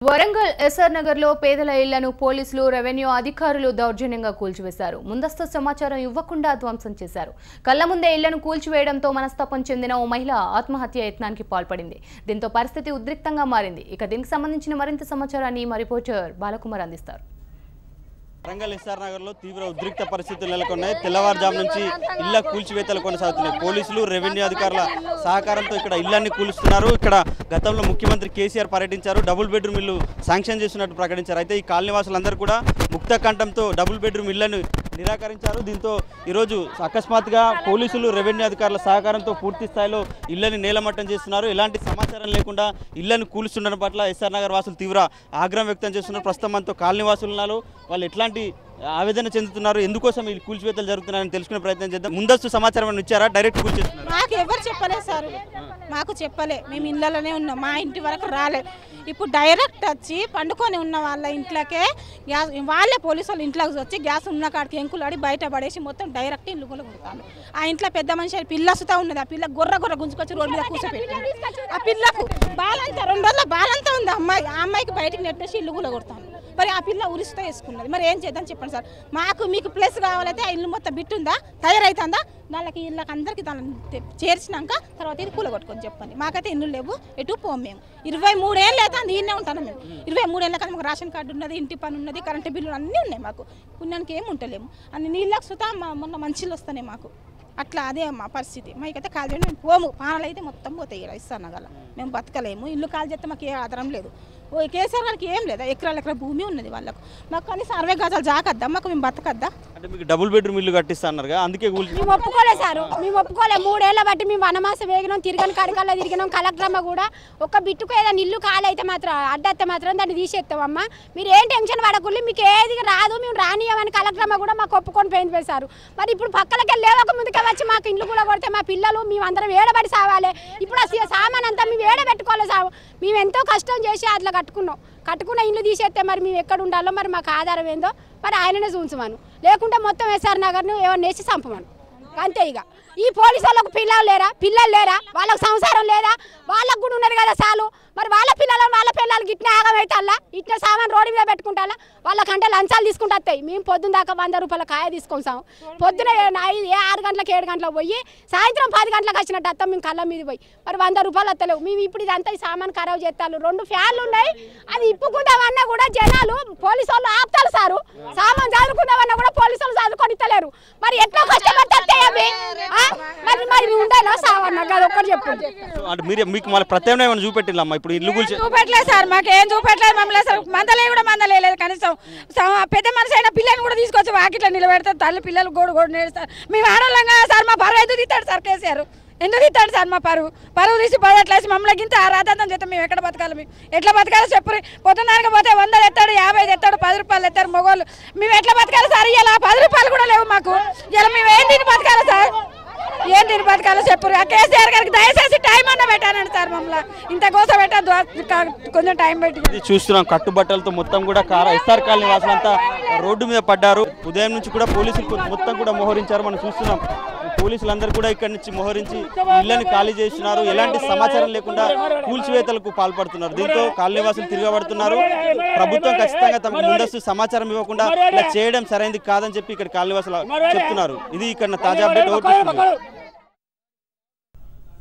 Warangal SR Nagar లో పేదల ఇళ్లను పోలీసులు రెవెన్యూ అధికారులు దౌర్జన్యంగా కూల్చివేశారు. ముందస్తు సమాచారం ఇవ్వకుండా ధ్వంసం చేశారు. కళ్ల ముందే ఇళ్లను కూల్చివేయడంతో మనస్తాపం చెందిన ఓ మహిళ ఆత్మహత్య యత్నానికి పాల్పడింది. దీంతో పరిస్థితి ఉద్రిక్తంగా మారింది. ఇక దీనికి సంబంధించిన మరింత సమాచారాన్ని మా రిపోర్టర్ బాలకుమార్ అందిస్తారు. వరంగల్ ఎస్ఆర్ నగర్లో తీవ్ర ఉద్రిక్త పరిస్థితులు నెలకొన్నాయి. తెల్లవారుజాము నుంచి ఇళ్ల కూల్చివేతలు కొనసాగుతున్నాయి. పోలీసులు రెవెన్యూ అధికారుల సహకారంతో ఇక్కడ ఇళ్లన్నీ కూలుస్తున్నారు. ఇక్కడ గతంలో ముఖ్యమంత్రి కేసీఆర్ పర్యటించారు. డబుల్ బెడ్రూమ్ ఇల్లు శాంక్షన్ చేస్తున్నట్టు ప్రకటించారు. అయితే ఈ కాలనీవాసులందరూ కూడా ముక్త కంఠంతో డబుల్ బెడ్రూమ్ ఇళ్లను నిరాకరించారు. దీంతో ఈరోజు అకస్మాత్తుగా పోలీసులు రెవెన్యూ అధికారుల సహకారంతో పూర్తి స్థాయిలో ఇళ్లని నేలమట్టం చేస్తున్నారు. ఎలాంటి సమాచారం లేకుండా ఇళ్లను కూలుస్తుండడం పట్ల ఎస్ఆర్ నగర్ వాసులు తీవ్ర ఆగ్రహం వ్యక్తం చేస్తున్నారు. ప్రస్తుతం మనతో కాలనీ వాసులు ఉన్నారు. వాళ్ళు ఎట్లాంటి ఆవేదన చెందుతున్నారు, ఎందుకోసం ఈ కూల్చివేతలు జరుగుతున్నారని తెలుసుకునే ప్రయత్నం చేద్దాం. ముందస్తు సమాచారం ఇచ్చారా? డైరెక్ట్ కూల్చేస్తున్నారు? మాకు ఎవరు చెప్పలేదు సార్, మాకు చెప్పలే. మేము ఇళ్ళలోనే ఉన్నాం, మా ఇంటి వరకు రాలే. ఇప్పుడు డైరెక్ట్ వచ్చి పండుకొని ఉన్న వాళ్ళ ఇంట్లోకే గ్యాస్, వాళ్ళే పోలీసు వాళ్ళు ఇంట్లోకి వచ్చి గ్యాస్ ఉన్న కాడికి ఎంకులాడి బయట పడేసి మొత్తం డైరెక్ట్ ఇల్లు కూడా కొడతాను. ఆ ఇంట్లో పెద్ద మనిషి పిల్ల సుతా ఉన్నది. ఆ పిల్ల గొర్ర గుంజుకొచ్చి రోడ్డు మీద కూర్చోపెట్టింది. ఆ పిల్లకు బాలంతా 2 రోజుల బాలంతా ఉంది. అమ్మాయి ఆ అమ్మాయికి బయటకు నెట్టేసి ఇల్లు కూడా కొడతాను. మరి ఆ పిల్ల ఉరిస్తా వేసుకున్నది. మరి ఏం చేద్దాం చెప్పండి సార్. మీకు ప్లేస్ కావాలైతే ఆ ఇల్లు మొత్తం బిట్టుందా, తయారైతుందా, వాళ్ళకి ఇళ్ళకి అందరికీ దాన్ని చేర్చినాక తర్వాత ఇది కూలగొట్టుకొని చెప్పండి. మాకైతే ఇల్లు లేవు, ఎటు పోం. మేము 23 ఏళ్ళు అయితే ఈయనే ఉంటాను. మేము 23 ఏళ్ళ కానీ మాకు రేషన్ కార్డు ఉన్నది, ఇంటి పని ఉన్నది, కరెంటు బిల్లులు అన్నీ ఉన్నాయి. మాకు పుణ్యానికి ఏమి ఉంటలేము. అన్ని నీళ్ళకి సుతా మొన్న మంచిలు వస్తున్నాయి మాకు. అట్లా అదే మా పరిస్థితి. మాకైతే కాల్ చేయండి, మేము పోము. పానాలు అయితే మొత్తం పోతాయి. ఇక్కడ ఇస్తాను గల మేము బతకలేము. ఇల్లు కాల్ చేస్తే మాకు ఏ ఆధారం లేదు. కేసీఆర్ గారికి ఏం లేదా, ఎకరాల భూమి ఉన్నది వాళ్ళకు. మాకు కనీసం 60 గజాలు జాకద్దా, మాకు మేము బతకద్దా? అంటే మీకు డబుల్ బెడ్రూమ్ ఇల్లు కట్టిస్తున్నారు, అందుకే మేము ఒప్పుకోలేదు సార్. మేము ఒప్పుకోలేదు. 3 ఏళ్ళ బట్టి మేము వనమాస వేగినాం, తిరిగిన కడకల్లో తిరిగినాం. కలెక్టరమ్మ కూడా ఒక బిట్టుకు ఏదైనా ఇల్లు కాలైతే మాత్రం అడ్డైతే మాత్రం దాన్ని తీసేస్తామమ్మా, మీరు ఏం టెన్షన్ పడకుండా, మీకు ఏది రాదు, మేము రానియమని కలెక్టరమ్మ కూడా మాకు ఒప్పుకొని పోయింది. మరి ఇప్పుడు పక్కలకి లేవక ముందుకే వచ్చి మాకు ఇల్లు కూడా కొడితే మా పిల్లలు మేమందరం ఏడబడి సావాలి. ఇప్పుడు ఆ సామాన్ అంతా మేము ఏడబెట్టుకోవాలి సార్. మేము ఎంతో కష్టం చేసి అట్లా కట్టుకున్న ఇల్లు తీసేస్తే మరి మేము ఎక్కడ ఉండాలో, మరి మాకు ఆధారం ఏందో మరి ఆయననే చూంచమను, లేకుంటే మొత్తం ఎస్ఆర్ నగర్ను ఏమన్నా వేసి చంపమను. అంతే. ఇక ఈ పోలీసు వాళ్ళకు పిల్లలు లేరా, వాళ్ళకు సంసారం లేదా? వాళ్ళకు కూడా ఉన్నారు కదా చాలు. మరి వాళ్ళ పిల్లలకి ఇట్లా ఆగమవుతాలా, ఇట్లా సామాన్ రోడ్డు మీద పెట్టుకుంటా, వాళ్ళకంటే లంచాలు తీసుకుంటూ వస్తాయి. మేము పొద్దున్న దాకా 100 రూపాయల కాయ తీసుకొస్తాం. పొద్దున 6 గంటలకు 7 గంటలకు పోయి సాయంత్రం 10 గంటలకు వచ్చినట్టు వస్తాం మేము కళ్ళ మీద పోయి. మరి 100 రూపాయలు వస్తలేవు. మేము ఇప్పుడు ఇదంతా ఈ సామాన్ ఖరాబ్ చేస్తాను. 2 ఫ్యాన్లు ఉన్నాయి, అది ఇప్పుకుందామన్నా కూడా జనాలు పోలీసు వాళ్ళు ఆపుతారు సారు. సామాన్ చదువుకుందామన్నా కూడా పోలీసు వాళ్ళు చదువుకొని ఇస్తలేరు. మరి ఎట్లా కష్టపడితే అవి మరి ఉండేనా సావన్నా కదా ఒక్కటి చెప్పండి. మీకు మళ్ళీ ప్రత్యామ్నాయం చూపెట్టిల్లమ్మా? ఇప్పుడు ఇల్లు చూపెట్టలేదు సార్, మాకేం చూపెట్టలేదు. మమ్మల్ని అసలు మందలేదు. కనీసం పెద్ద మనిషి అయిన పిల్లల్ని కూడా తీసుకొచ్చి వాకిట్లో నిలబెడతారు. తల్లి పిల్లలు గోడు నేడుస్తారు. మేము ఆడవాళ్ళం కదా సార్. మా పరువు ఎందుకు తీస్తాడు సార్ కేసీఆర్? ఎందుకు తీస్తాడు సార్? మా పరువు తీసి పదట్లేసి మమ్మల్ని గింత ఆరాధన చేస్తాం. మేము ఎక్కడ బతకాలి? మేము ఎట్లా బతకాలో చెప్పరు. పొద్దున్నానికి పోతే 100 ఎత్తాడు, 50 ఎత్తాడు, 10 రూపాయలు ఎత్తారు మొగోళ్ళు. మేము ఎట్లా బతకాలి సార్? ఇలా 10 రూపాయలు కూడా లేవు మాకు. ఇలా మేము ఏం తిని బతకాలి సార్? ఏం తిని బతకాలో చెప్పరు. ఆ కేసీఆర్ గారికి దయచేసి టైం అన్న పెట్టానండి సార్. మమ్మల్ని ఇంత కోసం పెట్టద్దు, కొంచెం టైం పెట్టి చూస్తున్నాం. కట్టుబట్టలతో మొత్తం కూడా ఎస్ఆర్ కాలనీ వాసులంతా రోడ్డు మీద పడ్డారు. ఉదయం నుంచి కూడా పోలీసులు మొత్తం కూడా మోహరించారు. మనం చూస్తున్నాం. పోలీసులందరూ కూడా ఇక్కడి నుంచి మోహరించి ఇళ్లను ఖాళీ చేస్తున్నారు. ఎలాంటి సమాచారం లేకుండా కూల్చివేతలకు పాల్పడుతున్నారు. దీంతో కాలనీవాసులు తిరగబడుతున్నారు. ప్రభుత్వం ఖచ్చితంగా తమకు ముందస్తు సమాచారం ఇవ్వకుండా ఇలా చేయడం సరైనది కాదని చెప్పి ఇక్కడ కాలనీవాసులు చెప్తున్నారు. ఇది ఇక్కడ తాజా అప్డేట్.